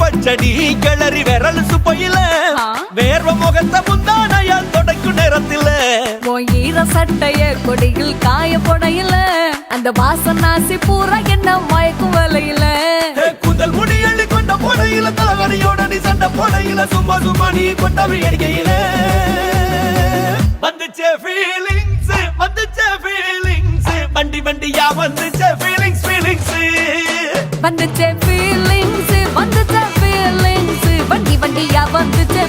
பச்சடி கிளறி விரல் சுப்பையில வேர்வ முகத்த முந்தானையால் தொடக்கும் நேரத்தில ஈர சட்டைய கொடியில் காய போடையில அந்த வாசனாசி பூரா என்ன மயக்கும் வலையில கூந்தல் முடி அள்ளி கொண்ட போடையில தலைவரியோட நீ சண்டை போடையில சும்மா சும்மா நீ கொண்டவி அடிக்கையில வந்துச்சே ஃபீலிங்ஸ் வந்துச்சே ஃபீலிங்ஸ் வண்டி வண்டியா வந்துச்சே ஃபீலிங்ஸ் ஃபீலிங்ஸ் வந்துச்சே ஃபீலிங்ஸ் வந்துச்சே ஃபீலிங்ஸ் வண்டி வண்டியா வந்துச்சே